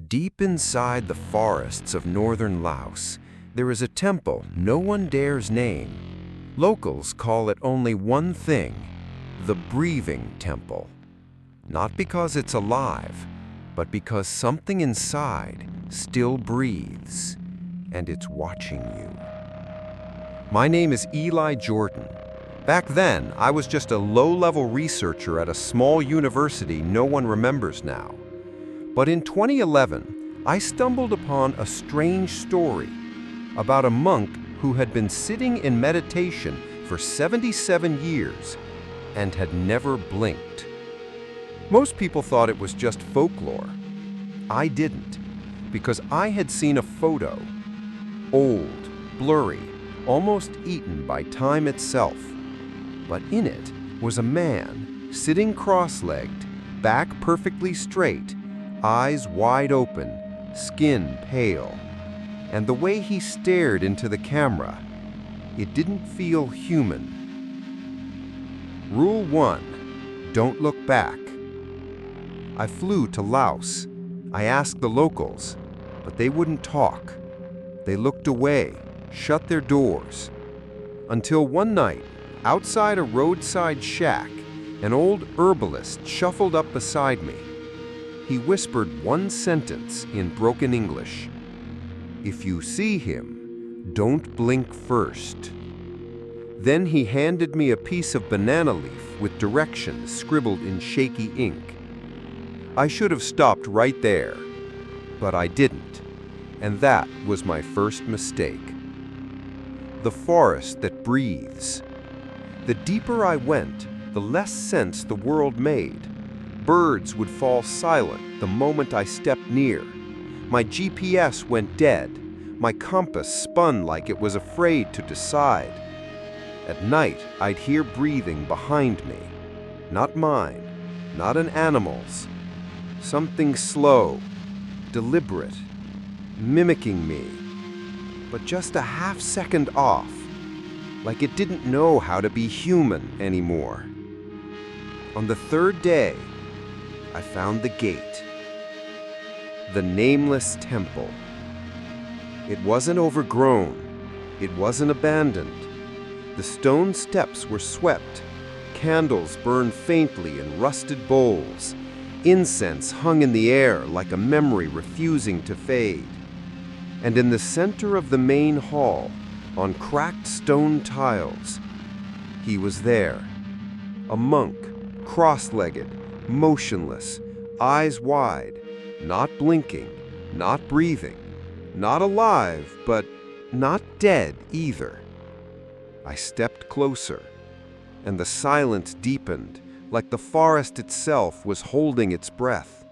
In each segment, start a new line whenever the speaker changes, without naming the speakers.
Deep inside the forests of northern Laos, there is a temple no one dares name. Locals call it only one thing: the Breathing Temple. Not because it's alive, but because something inside still breathes, and it's watching you. My name is Eli Jordan. Back then, I was just a low-level researcher at a small university no one remembers now. But in 2011, I stumbled upon a strange story about a monk who had been sitting in meditation for 77 years and had never blinked. Most people thought it was just folklore. I didn't, because I had seen a photo. Old, blurry, almost eaten by time itself. But in it was a man sitting cross-legged, back perfectly straight, eyes wide open, skin pale. And the way he stared into the camera, it didn't feel human. Rule 1, don't look back. I flew to Laos. I asked the locals, but they wouldn't talk. They looked away, shut their doors. Until one night, outside a roadside shack, an old herbalist shuffled up beside me. He whispered one sentence in broken English. "If you see him, don't blink first." Then he handed me a piece of banana leaf with directions scribbled in shaky ink. I should have stopped right there, but I didn't, and that was my first mistake. The forest that breathes. The deeper I went, the less sense the world made. Birds would fall silent the moment I stepped near. My GPS went dead. My compass spun like it was afraid to decide. At night, I'd hear breathing behind me. Not mine, not an animal's. Something slow, deliberate, mimicking me, but just a half second off, like it didn't know how to be human anymore. On the third day, I found the gate. The nameless temple. It wasn't overgrown. It wasn't abandoned. The stone steps were swept. Candles burned faintly in rusted bowls. Incense hung in the air like a memory refusing to fade. And in the center of the main hall, on cracked stone tiles, he was there. A monk, cross-legged, motionless, eyes wide, not blinking, not breathing, not alive, but not dead either. I stepped closer, and the silence deepened, like the forest itself was holding its breath.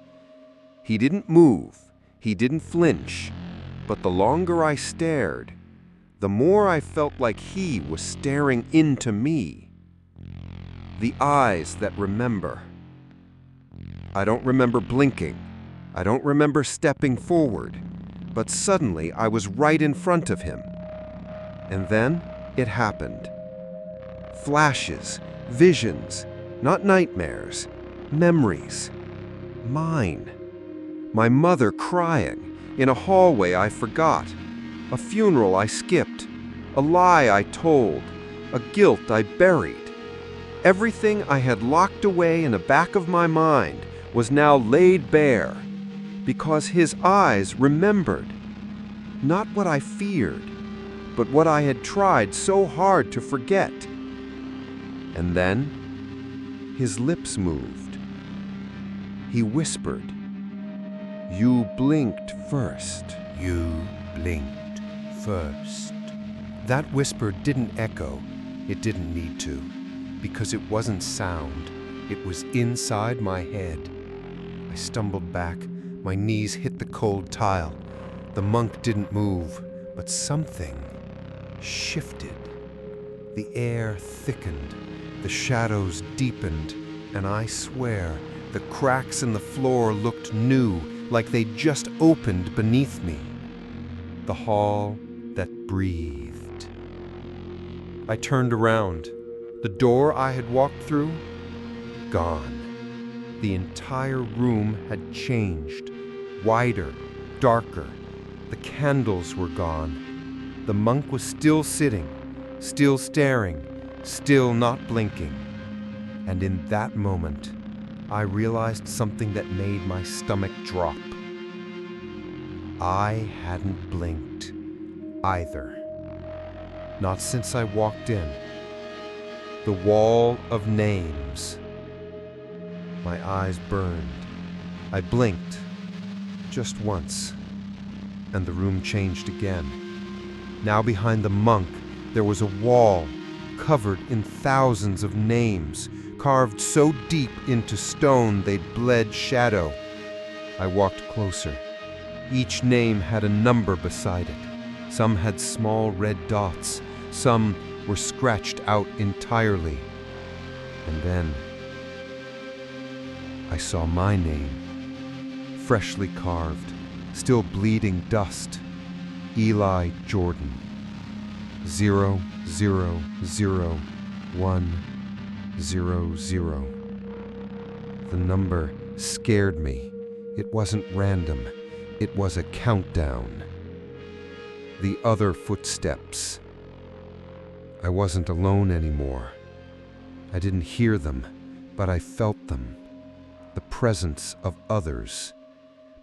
He didn't move, he didn't flinch, but the longer I stared, the more I felt like he was staring into me. The eyes that remember. I don't remember blinking. I don't remember stepping forward, but suddenly I was right in front of him. And then it happened. Flashes, visions, not nightmares, memories. Mine. My mother crying in a hallway I forgot, a funeral I skipped, a lie I told, a guilt I buried. Everything I had locked away in the back of my mind was now laid bare, because his eyes remembered. Not what I feared, but what I had tried so hard to forget. And then, his lips moved. He whispered, "You blinked first. You blinked first." That whisper didn't echo. It didn't need to, because it wasn't sound. It was inside my head. I stumbled back. My knees hit the cold tile. The monk didn't move, but something shifted. The air thickened. The shadows deepened, and I swear the cracks in the floor looked new, like they'd just opened beneath me. The hall that breathed. I turned around. The door I had walked through, gone. The entire room had changed, wider, darker. The candles were gone. The monk was still sitting, still staring, still not blinking. And in that moment, I realized something that made my stomach drop. I hadn't blinked either. Not since I walked in. The wall of names. My eyes burned. I blinked just once, and the room changed again. Now behind the monk, there was a wall covered in thousands of names, carved so deep into stone they'd bled shadow. I walked closer. Each name had a number beside it. Some had small red dots. Some were scratched out entirely. And then I saw my name, freshly carved, still bleeding dust. Eli Jordan. 000100. The number scared me. It wasn't random. It was a countdown. The other footsteps. I wasn't alone anymore. I didn't hear them, but I felt them. The presence of others.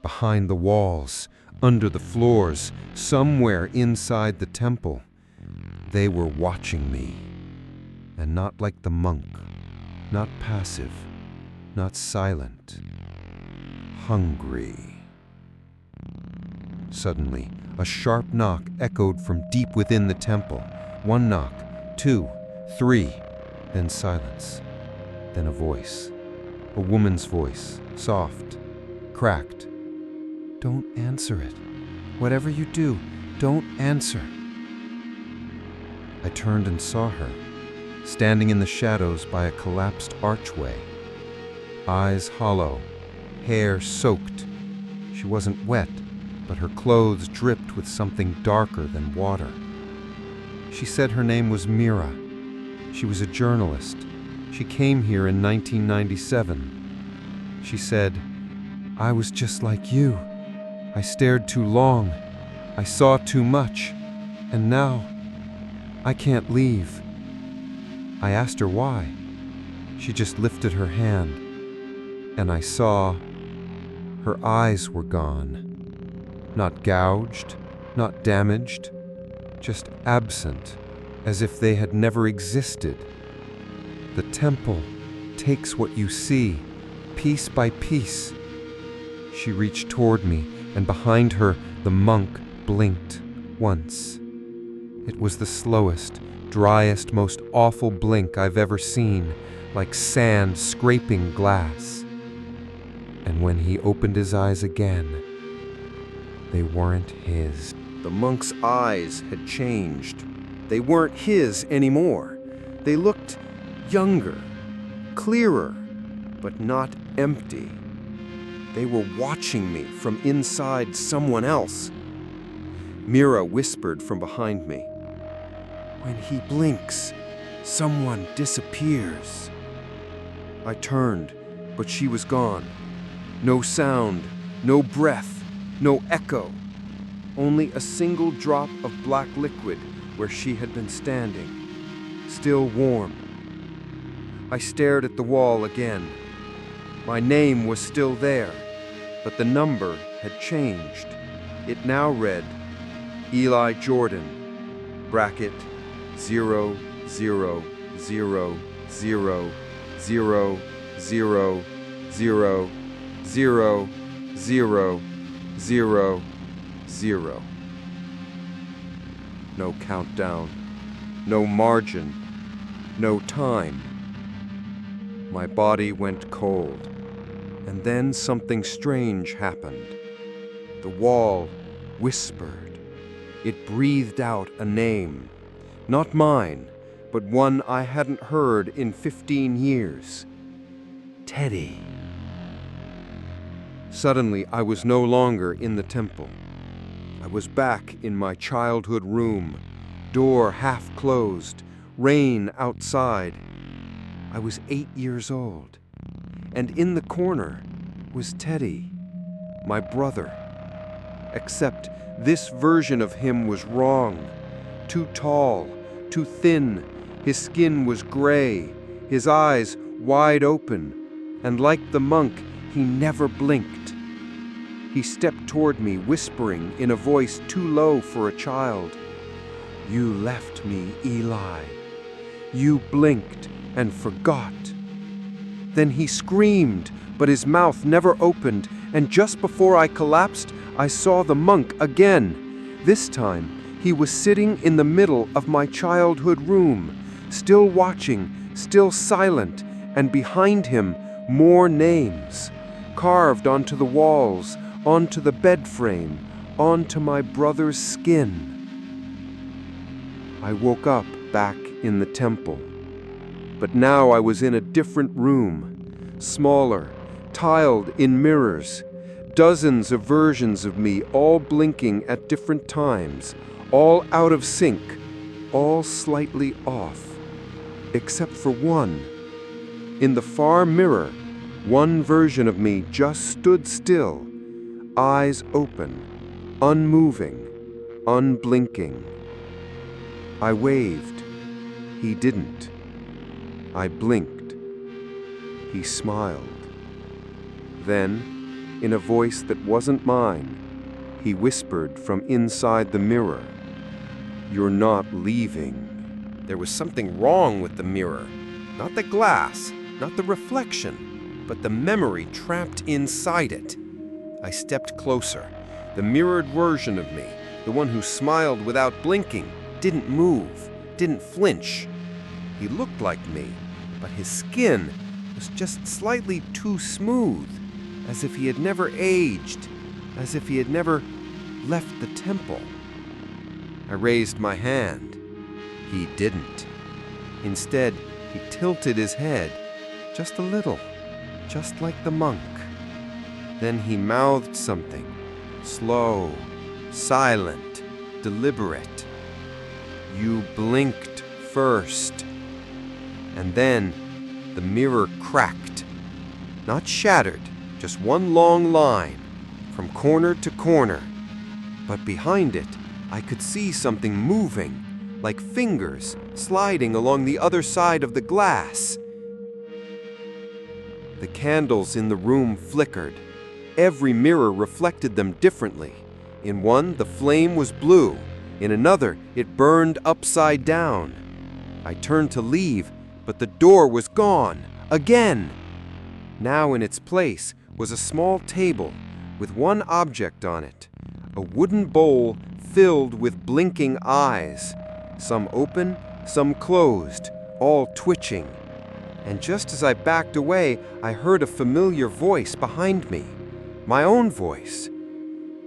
Behind the walls, under the floors, somewhere inside the temple. They were watching me. And not like the monk. Not passive. Not silent. Hungry. Suddenly, a sharp knock echoed from deep within the temple. One knock, 2, 3, then silence. Then a voice. A woman's voice, soft, cracked. Don't answer it. Whatever you do, don't answer. I turned and saw her, standing in the shadows by a collapsed archway. Eyes hollow, hair soaked. She wasn't wet, but her clothes dripped with something darker than water. She said her name was Mira. She was a journalist. She came here in 1997. She said, I was just like you. I stared too long. I saw too much. And now, I can't leave. I asked her why. She just lifted her hand. And I saw her eyes were gone. Not gouged, not damaged, just absent, as if they had never existed. The temple takes what you see, piece by piece. She reached toward me, and behind her the monk blinked once. It was the slowest, driest, most awful blink I've ever seen, like sand scraping glass. And when he opened his eyes again, they weren't his. The monk's eyes had changed. They weren't his anymore. They looked younger, clearer, but not empty. They were watching me from inside someone else. Mira whispered from behind me. When he blinks, someone disappears. I turned, but she was gone. No sound, no breath, no echo. Only a single drop of black liquid where she had been standing, still warm. I stared at the wall again. My name was still there, but the number had changed. It now read, Eli Jordan, bracket 00000000000. No countdown, no margin, no time. My body went cold, and then something strange happened. The wall whispered. It breathed out a name, not mine, but one I hadn't heard in 15 years. Teddy. Suddenly, I was no longer in the temple. I was back in my childhood room, door half closed, rain outside. I was 8 years old, and in the corner was Teddy, my brother. except this version of him was wrong. Too tall, too thin, his skin was gray, his eyes wide open, and like the monk, he never blinked. He stepped toward me, whispering in a voice too low for a child, "You left me, Eli. You blinked and forgot." Then he screamed, but his mouth never opened, and just before I collapsed, I saw the monk again. This time, he was sitting in the middle of my childhood room, still watching, still silent, and behind him, more names, carved onto the walls, onto the bed frame, onto my brother's skin. I woke up back in the temple, but now I was in a different room, smaller, tiled in mirrors, dozens of versions of me all blinking at different times, all out of sync, all slightly off, except for one. In the far mirror, one version of me just stood still, eyes open, unmoving, unblinking. I waved. He didn't. I blinked. He smiled. Then, in a voice that wasn't mine, he whispered from inside the mirror, "You're not leaving." There was something wrong with the mirror. Not the glass, not the reflection, but the memory trapped inside it. I stepped closer. The mirrored version of me, the one who smiled without blinking, didn't move, didn't flinch. He looked like me, but his skin was just slightly too smooth, as if he had never aged, as if he had never left the temple. I raised my hand. He didn't. Instead, he tilted his head, just a little, just like the monk. Then he mouthed something, slow, silent, deliberate. "You blinked first." And then the mirror cracked. Not shattered, just one long line, from corner to corner. But behind it, I could see something moving, like fingers sliding along the other side of the glass. The candles in the room flickered. Every mirror reflected them differently. In one, the flame was blue. In another, it burned upside down. I turned to leave, but the door was gone, again. Now in its place was a small table with one object on it, a wooden bowl filled with blinking eyes, some open, some closed, all twitching. And just as I backed away, I heard a familiar voice behind me, my own voice.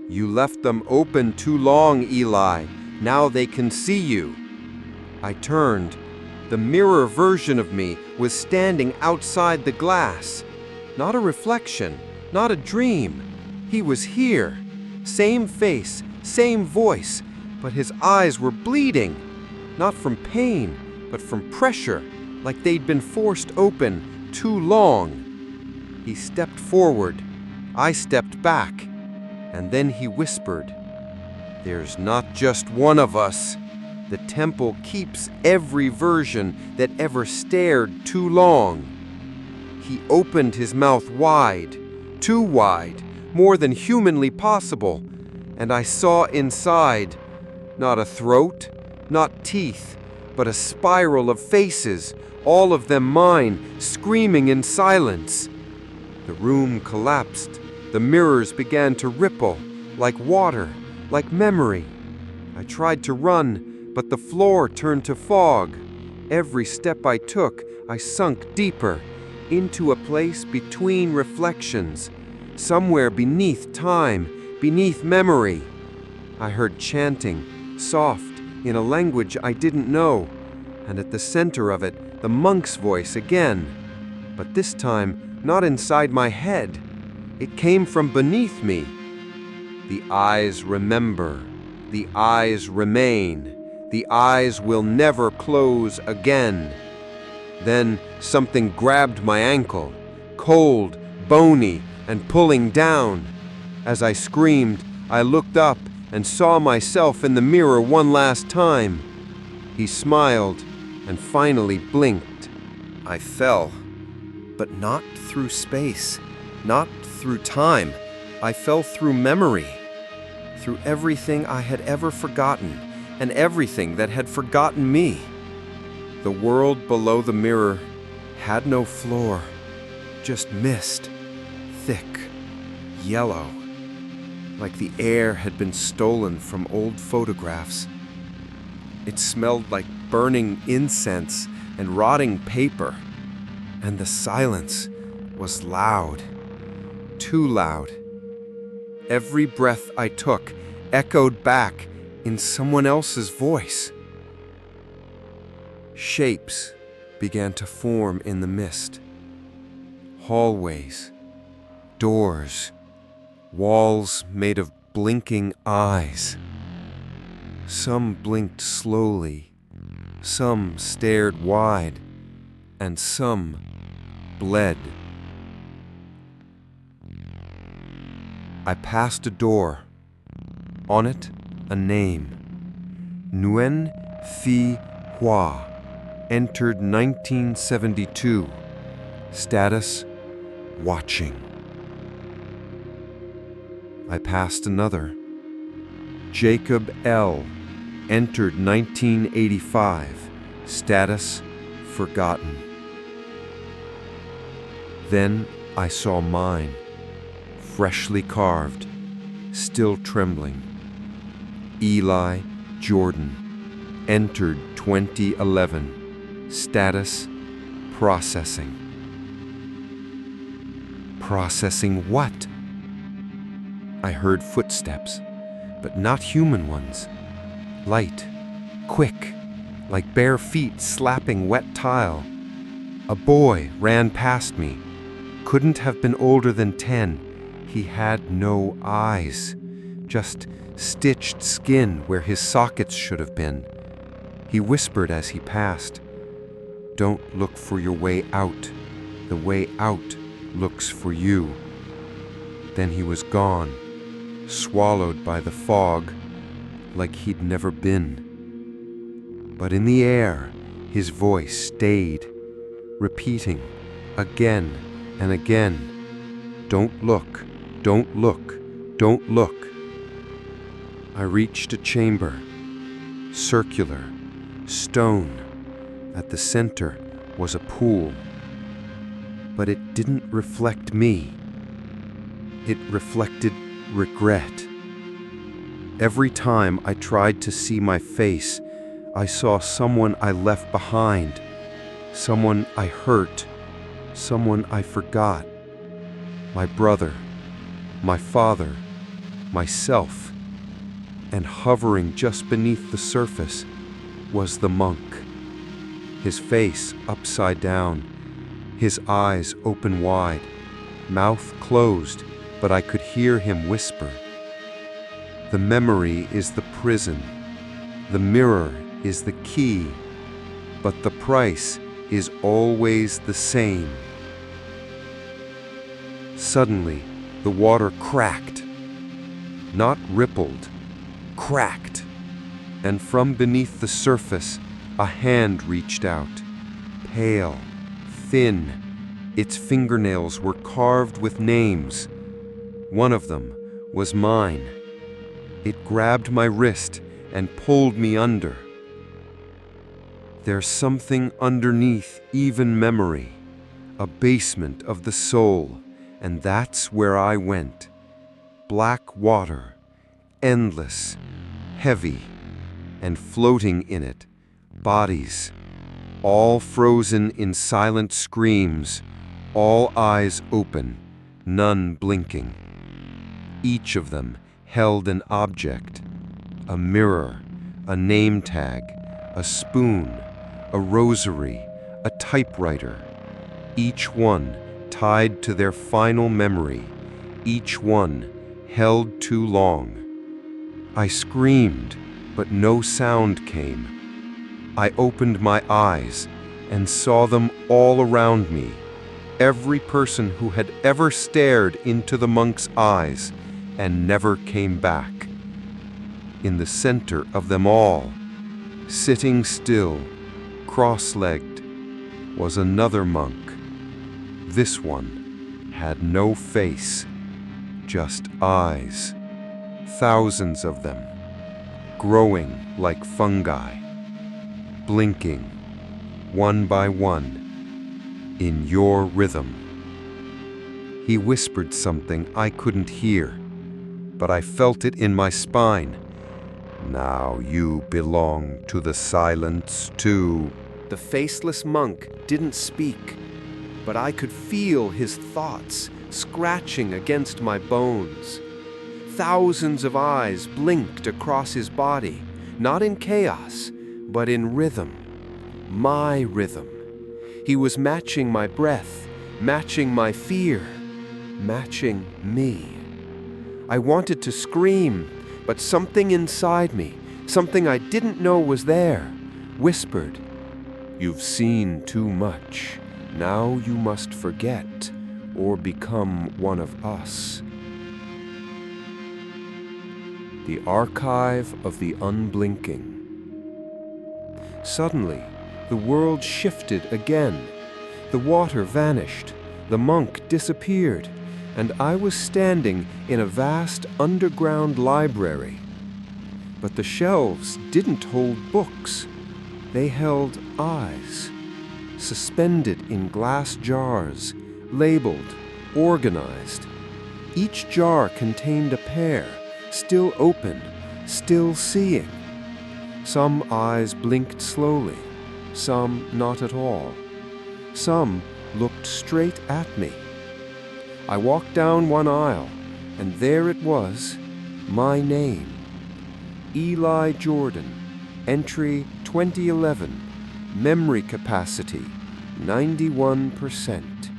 "You left them open too long, Eli. Now they can see you." I turned. The mirror version of me was standing outside the glass. Not a reflection, not a dream. He was here. Same face, same voice, but his eyes were bleeding. Not from pain, but from pressure, like they'd been forced open too long. He stepped forward. I stepped back. And then he whispered, "There's not just one of us. The temple keeps every version that ever stared too long." He opened his mouth wide, too wide, more than humanly possible, and I saw inside, not a throat, not teeth, but a spiral of faces, all of them mine, screaming in silence. The room collapsed. The mirrors began to ripple, like water, like memory. I tried to run, but the floor turned to fog. Every step I took, I sunk deeper, into a place between reflections, somewhere beneath time, beneath memory. I heard chanting, soft, in a language I didn't know, and at the center of it, the monk's voice again. But this time, not inside my head. It came from beneath me. "The eyes remember. The eyes remain. The eyes will never close again." Then something grabbed my ankle, cold, bony, and pulling down. As I screamed, I looked up and saw myself in the mirror one last time. He smiled and finally blinked. I fell, but not through space, not through time. I fell through memory, through everything I had ever forgotten and everything that had forgotten me. The world below the mirror had no floor, just mist, thick, yellow, like the air had been stolen from old photographs. It smelled like burning incense and rotting paper, and the silence was loud, too loud. Every breath I took echoed back in someone else's voice. Shapes began to form in the mist. Hallways, doors, walls made of blinking eyes. Some blinked slowly, some stared wide, and some bled. I passed a door. On it, a name. Nguyen Phi Hoa. Entered 1972. Status, watching. I passed another. Jacob L. Entered 1985. Status, forgotten. Then I saw mine, freshly carved, still trembling. Eli Jordan. Entered 2011. Status, processing. Processing what? I heard footsteps, but not human ones. Light, quick, like bare feet slapping wet tile. A boy ran past me. Couldn't have been older than 10. He had no eyes, just stitched skin where his sockets should have been. He whispered as he passed, "Don't look for your way out. The way out looks for you." Then he was gone, swallowed by the fog, like he'd never been. But in the air, his voice stayed, repeating again and again, "Don't look, don't look, don't look." I reached a chamber, circular, stone. At the center was a pool. But it didn't reflect me. It reflected regret. Every time I tried to see my face, I saw someone I left behind, someone I hurt, someone I forgot. My brother, my father, myself. And hovering just beneath the surface was the monk. His face upside down, his eyes open wide, mouth closed, but I could hear him whisper. The memory is the prison, the mirror is the key, but the price is always the same. Suddenly, the water cracked, not rippled, cracked, and from beneath the surface, a hand reached out, pale, thin. Its fingernails were carved with names. One of them was mine. It grabbed my wrist and pulled me under. There's something underneath even memory, a basement of the soul, and that's where I went. Black water, endless, heavy, and floating in it, bodies, all frozen in silent screams, all eyes open, none blinking. Each of them held an object, a mirror, a name tag, a spoon, a rosary, a typewriter, each one tied to their final memory, each one held too long. I screamed, but no sound came. I opened my eyes and saw them all around me. Every person who had ever stared into the monk's eyes, and never came back. In the center of them all, sitting still, cross-legged, was another monk. This one had no face, just eyes, thousands of them, growing like fungi, blinking, one by one, in your rhythm. He whispered something I couldn't hear, but I felt it in my spine. Now you belong to the silence too. The faceless monk didn't speak, but I could feel his thoughts scratching against my bones. Thousands of eyes blinked across his body, not in chaos, but in rhythm. My rhythm. He was matching my breath, matching my fear, matching me. I wanted to scream, but something inside me, something I didn't know was there, whispered, "You've seen too much. Now you must forget or become one of us." The Archive of the Unblinking. Suddenly, the world shifted again. The water vanished, the monk disappeared, and I was standing in a vast underground library. But the shelves didn't hold books. They held eyes, suspended in glass jars, labeled, organized. Each jar contained a pair, still open, still seeing. Some eyes blinked slowly, some not at all. Some looked straight at me. I walked down one aisle, and there it was, my name. Eli Jordan, entry 2011, memory capacity 91%.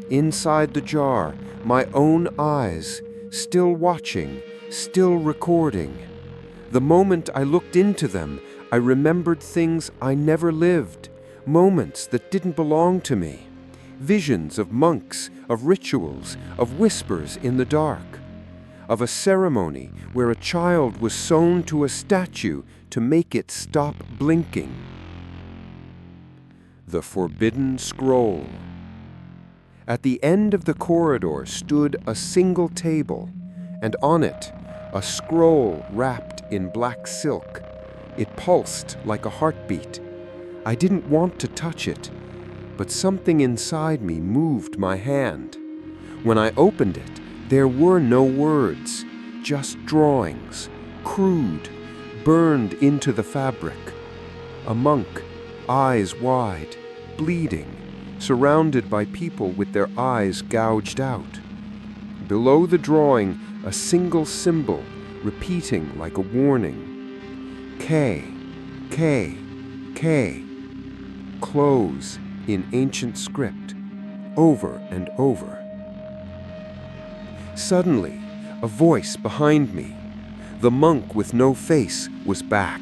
Inside the jar, my own eyes, still watching, still recording. The moment I looked into them, I remembered things I never lived, moments that didn't belong to me. Visions of monks, of rituals, of whispers in the dark, of a ceremony where a child was sewn to a statue to make it stop blinking. The Forbidden Scroll. At the end of the corridor stood a single table, and on it, a scroll wrapped in black silk. It pulsed like a heartbeat. I didn't want to touch it, but something inside me moved my hand. When I opened it, there were no words, just drawings, crude, burned into the fabric. A monk, eyes wide, bleeding, surrounded by people with their eyes gouged out. Below the drawing, a single symbol, repeating like a warning. K, K, K. Close in ancient script, over and over. Suddenly, a voice behind me. The monk with no face was back,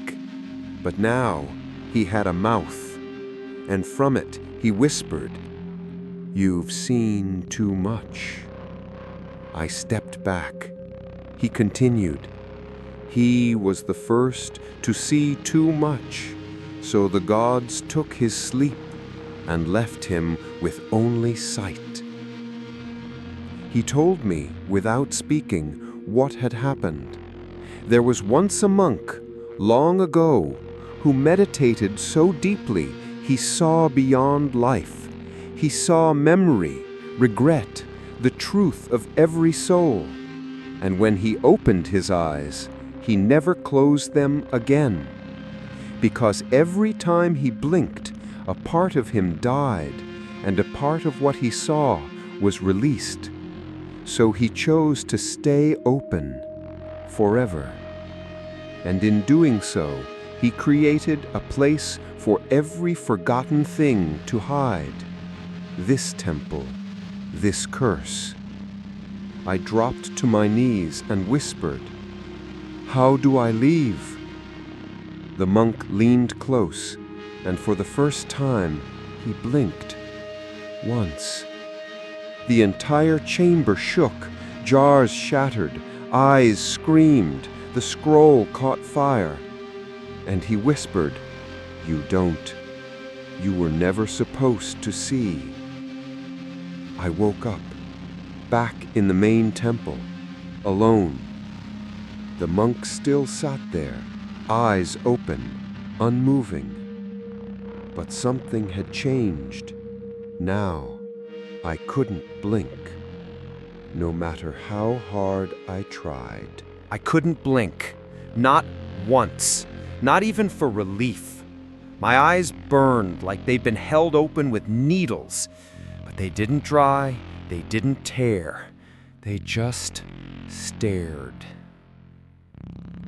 but now he had a mouth, and from it he whispered, "You've seen too much." I stepped back. He continued, "He was the first to see too much, so the gods took his sleep and left him with only sight." He told me, without speaking, what had happened. There was once a monk, long ago, who meditated so deeply he saw beyond life. He saw memory, regret, the truth of every soul. And when he opened his eyes, he never closed them again. Because every time he blinked, a part of him died, and a part of what he saw was released. So he chose to stay open forever. And in doing so, he created a place for every forgotten thing to hide. This temple, this curse. I dropped to my knees and whispered, "How do I leave?" The monk leaned close, and for the first time, he blinked. Once. The entire chamber shook, jars shattered, Eyes screamed, the scroll caught fire. And he whispered, "You don't. You were never supposed to see." I woke up, back in the main temple, alone. The monk still sat there, eyes open, unmoving. But something had changed. Now, I couldn't blink, no matter how hard I tried. I couldn't blink, not once, not even for relief. My eyes burned like they'd been held open with needles, but they didn't dry, they didn't tear. They just stared.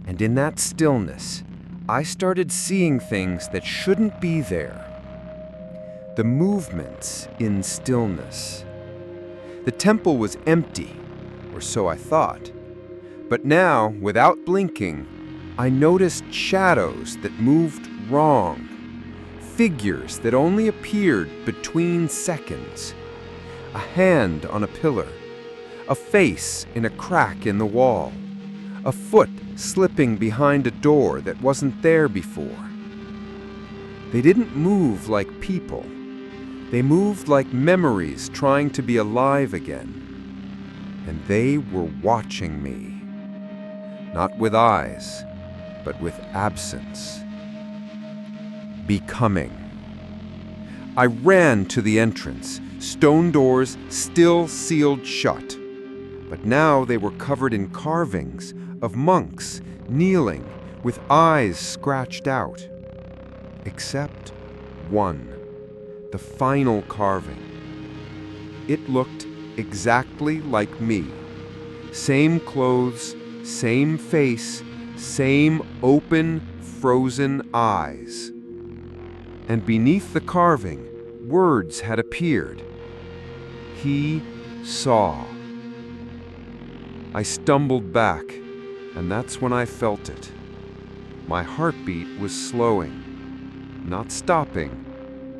And in that stillness, I started seeing things that shouldn't be there. The movements in stillness. The temple was empty, or so I thought. But now, without blinking, I noticed shadows that moved wrong. Figures that only appeared between seconds. A hand on a pillar. A face in a crack in the wall. A foot slipping behind a door that wasn't there before. They didn't move like people. They moved like memories trying to be alive again. And they were watching me. Not with eyes, but with absence. Becoming. I ran to the entrance, stone doors still sealed shut. But now they were covered in carvings of monks kneeling with eyes scratched out. Except one, the final carving. It looked exactly like me. Same clothes, same face, same open, frozen eyes. And beneath the carving, words had appeared. He saw. I stumbled back, and that's when I felt it. My heartbeat was slowing, not stopping,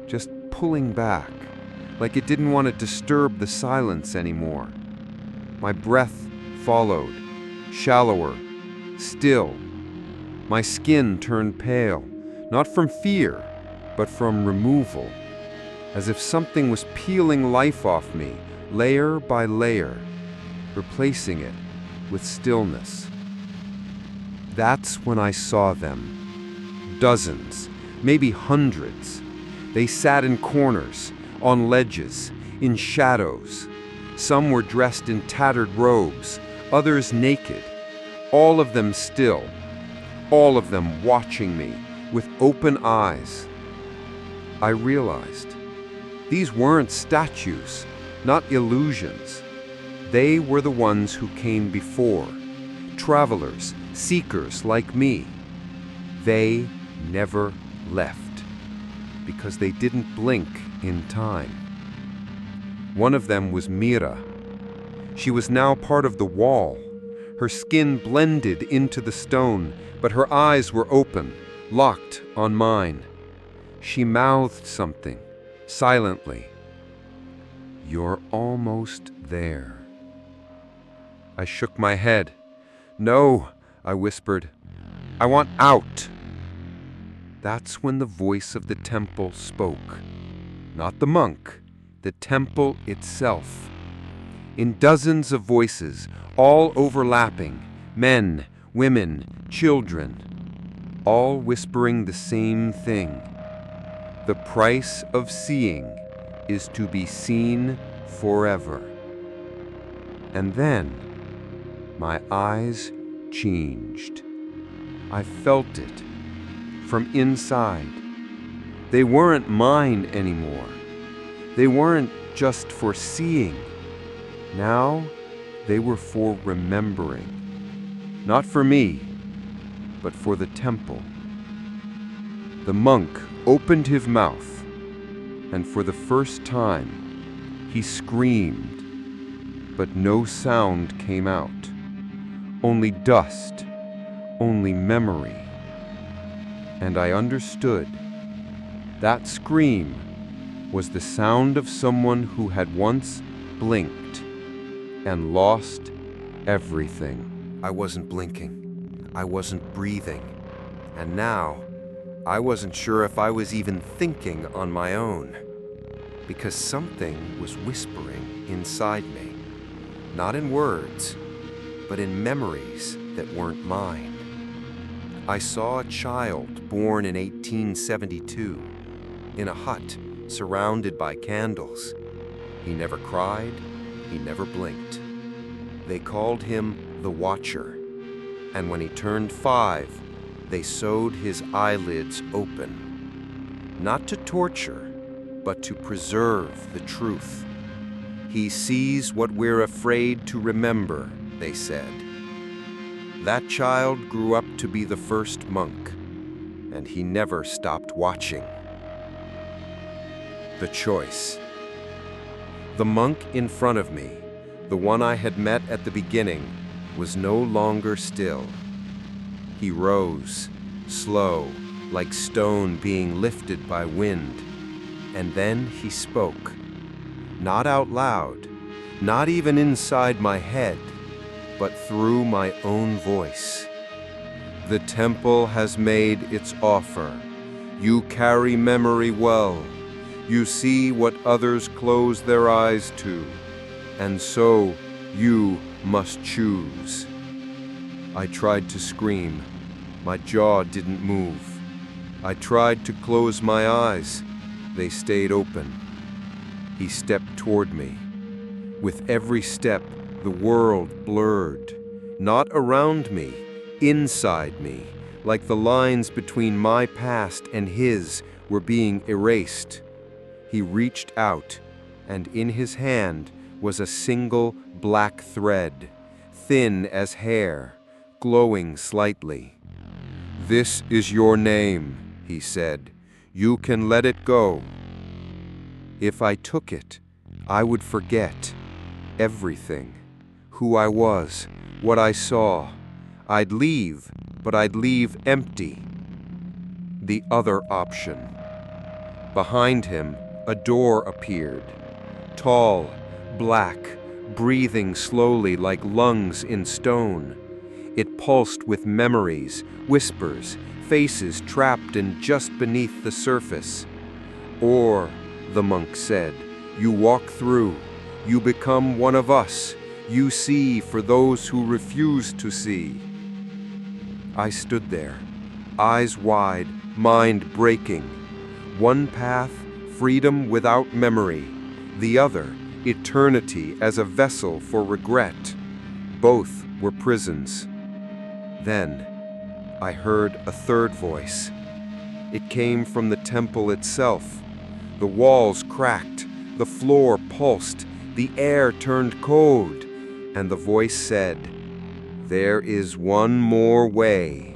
just pulling back, like it didn't want to disturb the silence anymore. My breath followed, shallower, still. My skin turned pale, not from fear, but from removal, as if something was peeling life off me, layer by layer, replacing it with stillness. That's when I saw them. Dozens, maybe hundreds. They sat in corners, on ledges, in shadows. Some were dressed in tattered robes, others naked. All of them still. All of them watching me with open eyes. I realized these weren't statues, not illusions. They were the ones who came before, travelers, seekers like me. They never left, because they didn't blink in time. One of them was Mira. She was now part of the wall. Her skin blended into the stone, but her eyes were open, locked on mine. She mouthed something, silently. "You're almost there." I shook my head. "No," I whispered. "I want out." That's when the voice of the temple spoke. Not the monk, the temple itself. In dozens of voices, all overlapping, men, women, children, all whispering the same thing. The price of seeing is to be seen forever. And then, my eyes changed. I felt it from inside. They weren't mine anymore. They weren't just for seeing. Now, they were for remembering. Not for me, but for the temple. The monk opened his mouth, and for the first time, he screamed, but no sound came out. Only dust, only memory. And I understood. That scream was the sound of someone who had once blinked and lost everything. I wasn't blinking. I wasn't breathing. And now, I wasn't sure if I was even thinking on my own. Because something was whispering inside me. Not in words, but in memories that weren't mine. I saw a child born in 1872, in a hut surrounded by candles. He never cried, he never blinked. They called him the Watcher, and when he turned 5, they sewed his eyelids open. Not to torture, but to preserve the truth. He sees what we're afraid to remember, they said. That child grew up to be the first monk, and he never stopped watching. The choice. The monk in front of me, the one I had met at the beginning, was no longer still. He rose, slow, like stone being lifted by wind, and then he spoke. Not out loud, not even inside my head, but through my own voice. The temple has made its offer. You carry memory well. You see what others close their eyes to, and so you must choose. I tried to scream. My jaw didn't move. I tried to close my eyes. They stayed open. He stepped toward me. With every step, the world blurred. Not around me, inside me, like the lines between my past and his were being erased. He reached out, and in his hand was a single black thread, thin as hair, glowing slightly. "This is your name," he said. "You can let it go." If I took it, I would forget everything. Who I was, what I saw. I'd leave, but I'd leave empty. The other option. Behind him, a door appeared. Tall, black, breathing slowly like lungs in stone. It pulsed with memories, whispers, faces trapped in just beneath the surface. Or, the monk said, you walk through, you become one of us, you see for those who refuse to see. I stood there, eyes wide, mind breaking. One path, freedom without memory. The other, eternity as a vessel for regret. Both were prisons. Then, I heard a third voice. It came from the temple itself. The walls cracked, the floor pulsed, the air turned cold, and the voice said, "There is one more way."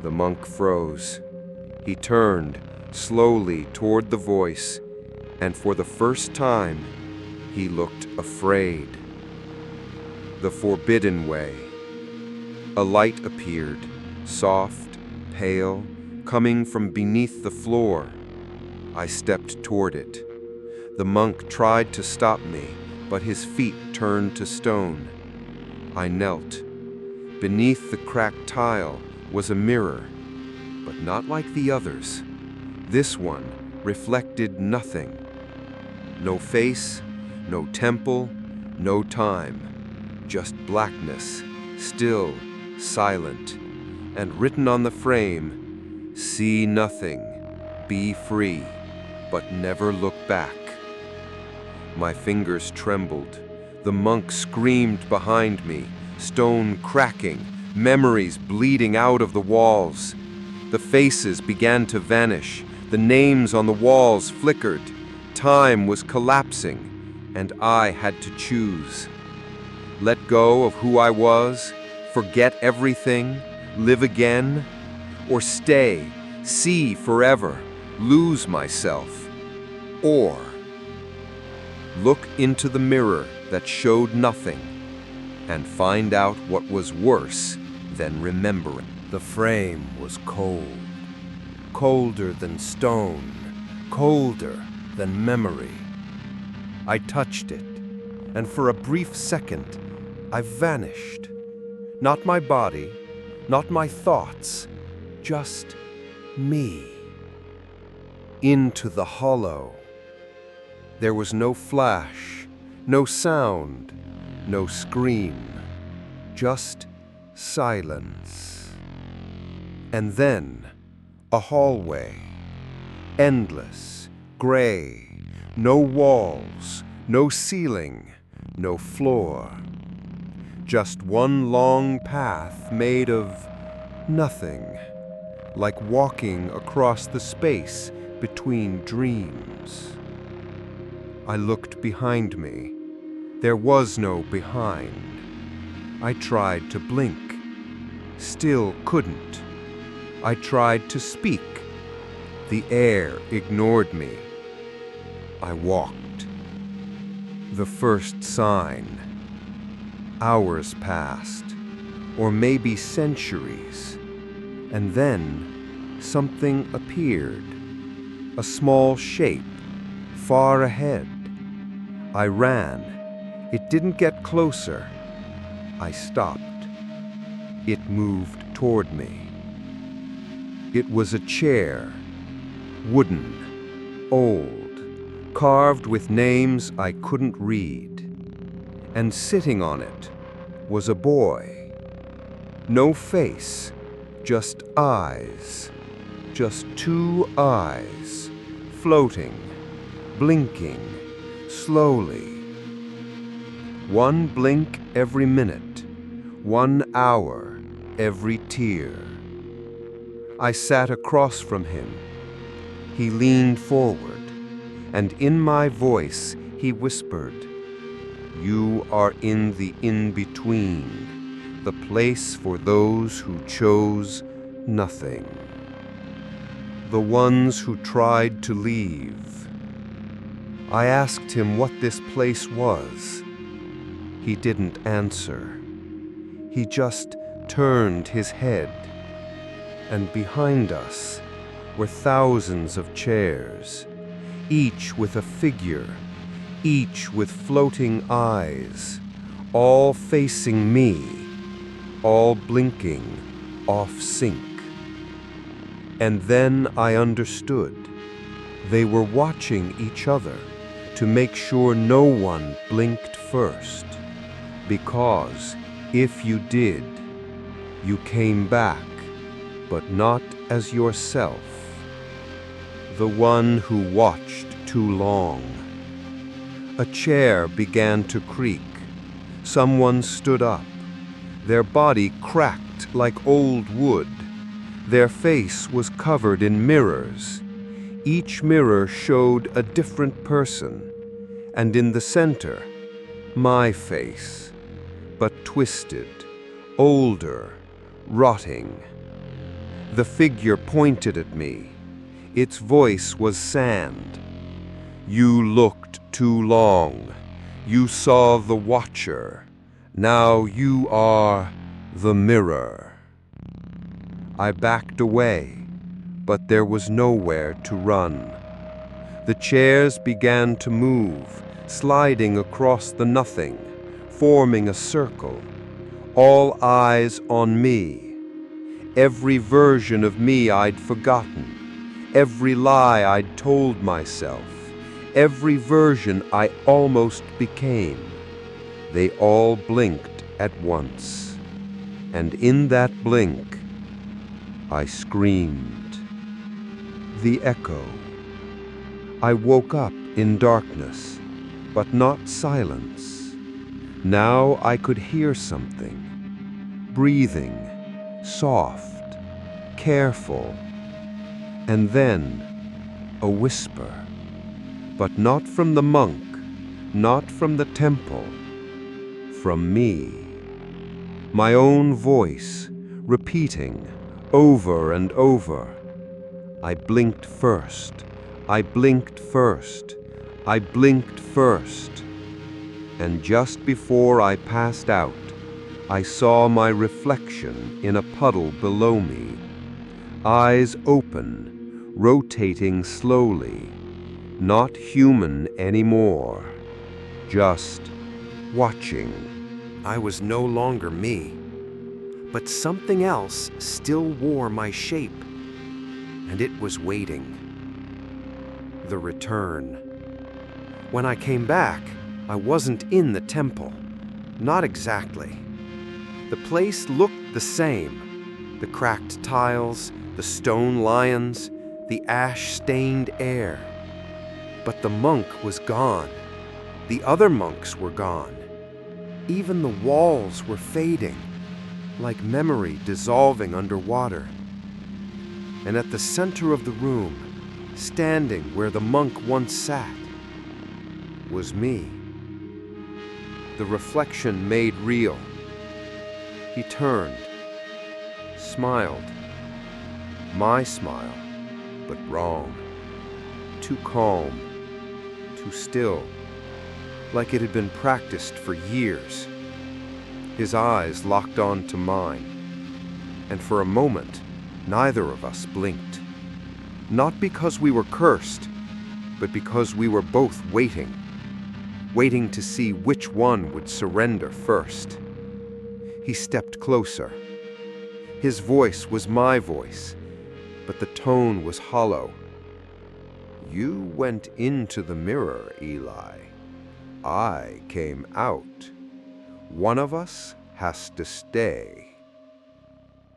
The monk froze. He turned slowly toward the voice, and for the first time, he looked afraid. The forbidden way. A light appeared, soft, pale, coming from beneath the floor. I stepped toward it. The monk tried to stop me, but his feet turned to stone. I knelt. Beneath the cracked tile was a mirror, but not like the others. This one reflected nothing. No face, no temple, no time. Just blackness, still, silent, and written on the frame, "See nothing, be free, but never look back." My fingers trembled. The monk screamed behind me, stone cracking, memories bleeding out of the walls. The faces began to vanish. The names on the walls flickered. Time was collapsing, and I had to choose. Let go of who I was, forget everything, live again, or stay, see forever, lose myself, or look into the mirror that showed nothing and find out what was worse than remembering. The frame was cold, colder than stone, colder than memory. I touched it, and for a brief second, I vanished. Not my body, not my thoughts, just me. Into the hollow. There was no flash, no sound, no scream, just silence. And then a hallway, endless, gray, no walls, no ceiling, no floor. Just one long path made of nothing, like walking across the space between dreams. I looked behind me. There was no behind. I tried to blink, still couldn't. I tried to speak. The air ignored me. I walked. The first sign. Hours passed, or maybe centuries, and then something appeared, a small shape, far ahead. I ran. It didn't get closer. I stopped. It moved toward me. It was a chair, wooden, old, carved with names I couldn't read. And sitting on it was a boy. No face, just eyes, just two eyes, floating, blinking, slowly. One blink every minute, 1 hour every tear. I sat across from him. He leaned forward, and in my voice he whispered, "You are in the in-between, the place for those who chose nothing. The ones who tried to leave." I asked him what this place was. He didn't answer. He just turned his head. And behind us were thousands of chairs, each with a figure, each with floating eyes, all facing me, all blinking off sync. And then I understood. They were watching each other to make sure no one blinked first. Because if you did, you came back, but not as yourself. The one who watched too long. A chair began to creak. Someone stood up. Their body cracked like old wood. Their face was covered in mirrors. Each mirror showed a different person, and in the center, my face, but twisted, older, rotting. The figure pointed at me. Its voice was sand. "You looked too long. You saw the watcher. Now you are the mirror." I backed away, but there was nowhere to run. The chairs began to move, sliding across the nothing, forming a circle. All eyes on me. Every version of me I'd forgotten. Every lie I'd told myself. Every version I almost became. They all blinked at once. And in that blink, I screamed. The echo. I woke up in darkness, but not silence. Now I could hear something. Breathing, soft, careful. And then a whisper. But not from the monk, not from the temple. From me. My own voice, repeating over and over. I blinked first. I blinked first. I blinked first. And just before I passed out, I saw my reflection in a puddle below me. Eyes open, rotating slowly. Not human anymore. Just watching. I was no longer me.
But something else still wore my shape, and it was waiting. The return. When I came back, I wasn't in the temple. Not exactly. The place looked the same. The cracked tiles, the stone lions, the ash-stained air. But the monk was gone. The other monks were gone. Even the walls were fading, like memory dissolving underwater. And at the center of the room, standing where the monk once sat, was me. The reflection made real. He turned, smiled. My smile, but wrong. Too calm, too still, like it had been practiced for years. His eyes locked on to mine, and for a moment, neither of us blinked. Not because we were cursed, but because we were both waiting to see which one would surrender first. He stepped closer. His voice was my voice, but the tone was hollow. You went into the mirror, Eli. I came out. One of us has to stay.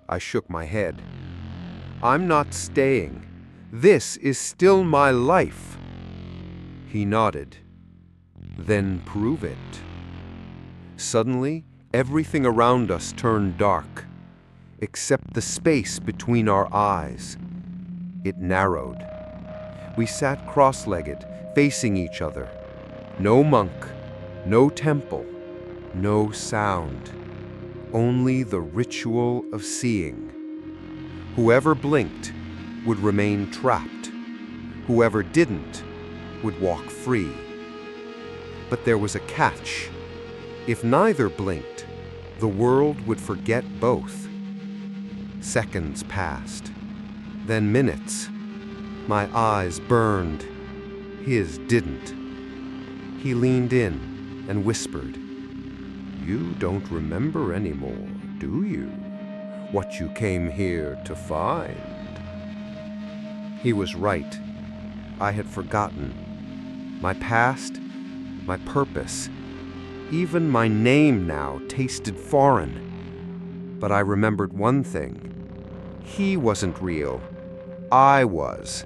I shook my head. I'm not staying. This is still my life. He nodded. Then prove it. Suddenly, everything around us turned dark, except the space between our eyes. It narrowed. We sat cross-legged, facing each other. No monk, no temple, no sound. Only the ritual of seeing. Whoever blinked would remain trapped. Whoever didn't would walk free. But there was a catch. If neither blinked, the world would forget both. Seconds passed, then minutes. My eyes burned. His didn't. He leaned in and whispered, You don't remember anymore, do you? What you came here to find. He was right. I had forgotten. My past, my purpose, even my name now tasted foreign. But I remembered one thing. He wasn't real. I was.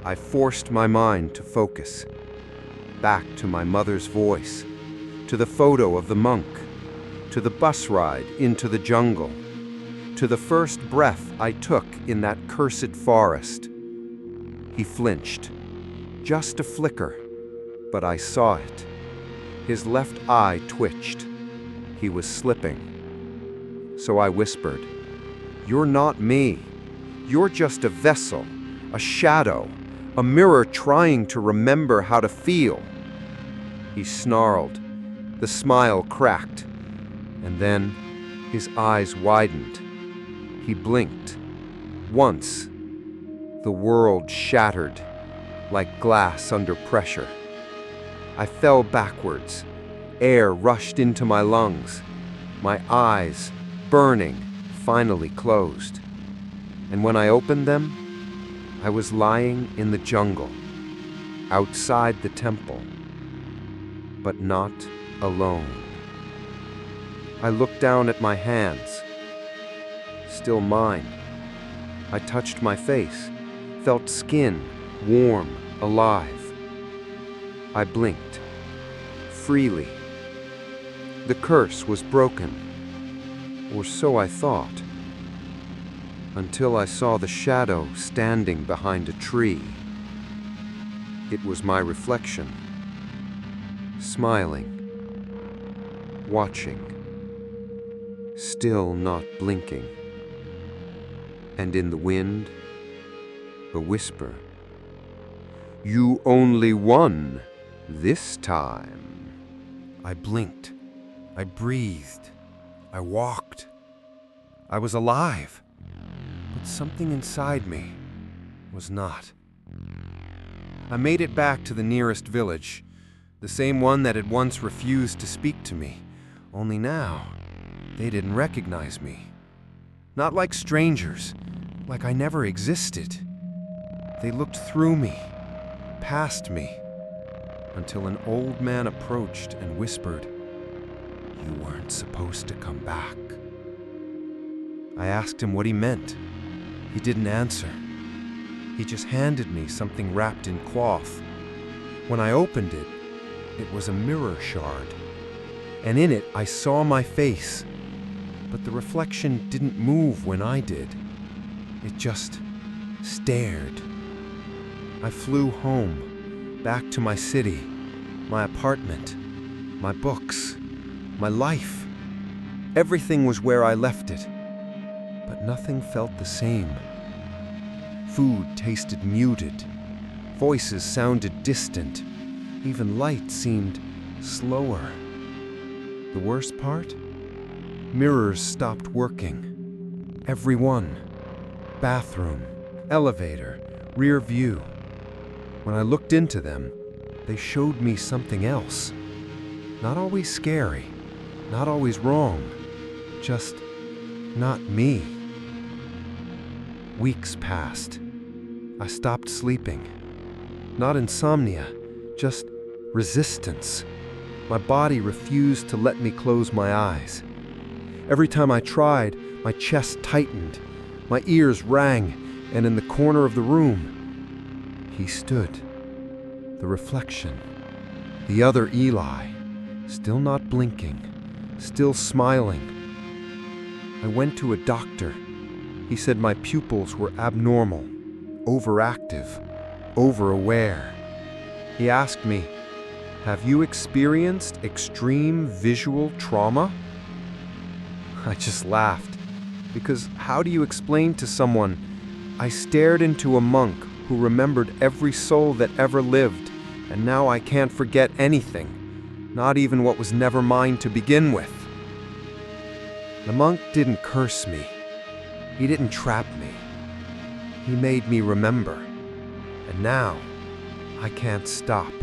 I forced my mind to focus. Back to my mother's voice, to the photo of the monk, to the bus ride into the jungle, to the first breath I took in that cursed forest. He flinched. Just a flicker, but I saw it. His left eye twitched. He was slipping. So I whispered, You're not me. You're just a vessel, a shadow, a mirror trying to remember how to feel. He snarled. The smile cracked. And then his eyes widened. He blinked. Once, the world shattered, like glass under pressure. I fell backwards. Air rushed into my lungs. My eyes, burning, finally closed. And when I opened them, I was lying in the jungle, outside the temple, but not alone. I looked down at my hands, still mine. I touched my face, felt skin, warm, alive. I blinked, freely. The curse was broken, or so I thought, until I saw the shadow standing behind a tree. It was my reflection, smiling, watching, still not blinking. And in the wind, a whisper, You only won this time. I blinked. I breathed. I walked. I was alive. But something inside me was not. I made it back to the nearest village, the same one that had once refused to speak to me. Only now,
They didn't recognize me. Not like strangers, like I never existed. They looked through me, past me, until an old man approached and whispered, "You weren't supposed to come back." I asked him what he meant. He didn't answer. He just handed me something wrapped in cloth. When I opened it, it was a mirror shard, and in it I saw my face, but the reflection didn't move when I did. It just stared. I flew home, back to my city, my apartment, my books, my life. Everything was where I left it, but nothing felt the same. Food tasted muted. Voices sounded distant. Even light seemed slower. The worst part? Mirrors stopped working. Every one. Bathroom, elevator, rear view. When I looked into them, they showed me something else. Not always scary, not always wrong, just not me. Weeks passed. I stopped sleeping. Not insomnia, just resistance. My body refused to let me close my eyes. Every time I tried, my chest tightened, my ears rang, and in the corner of the room, he stood. The reflection. The other Eli. Still not blinking. Still smiling. I went to a doctor. He said my pupils were abnormal, overactive, overaware. He asked me, "Have you experienced extreme visual trauma?" I just laughed, because how do you explain to someone, "I stared into a monk who remembered every soul that ever lived, and now I can't forget anything, not even what was never mine to begin with"? The monk didn't curse me. He didn't trap me. He made me remember. And now, I can't stop.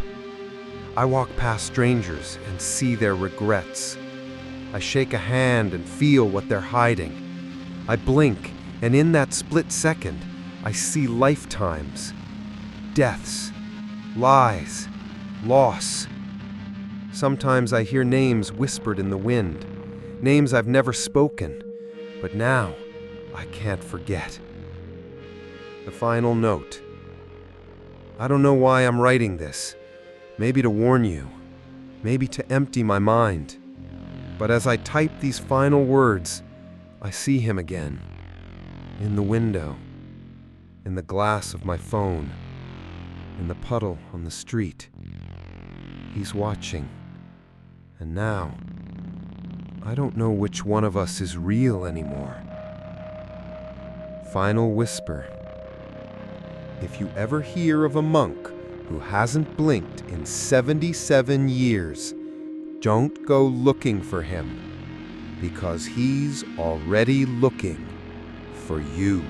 I walk past strangers and see their regrets. I shake a hand and feel what they're hiding. I blink, and in that split second, I see lifetimes, deaths, lies, loss. Sometimes I hear names whispered in the wind, names I've never spoken, but now I can't forget. The final note. I don't know why I'm writing this. Maybe to warn you, maybe to empty my mind. But as I type these final words, I see him again. In the window, in the glass of my phone, in the puddle on the street. He's watching. And now, I don't know which one of us is real anymore. Final whisper. If you ever hear of a monk who hasn't blinked in 77 years, don't go looking for him, because he's already looking for you.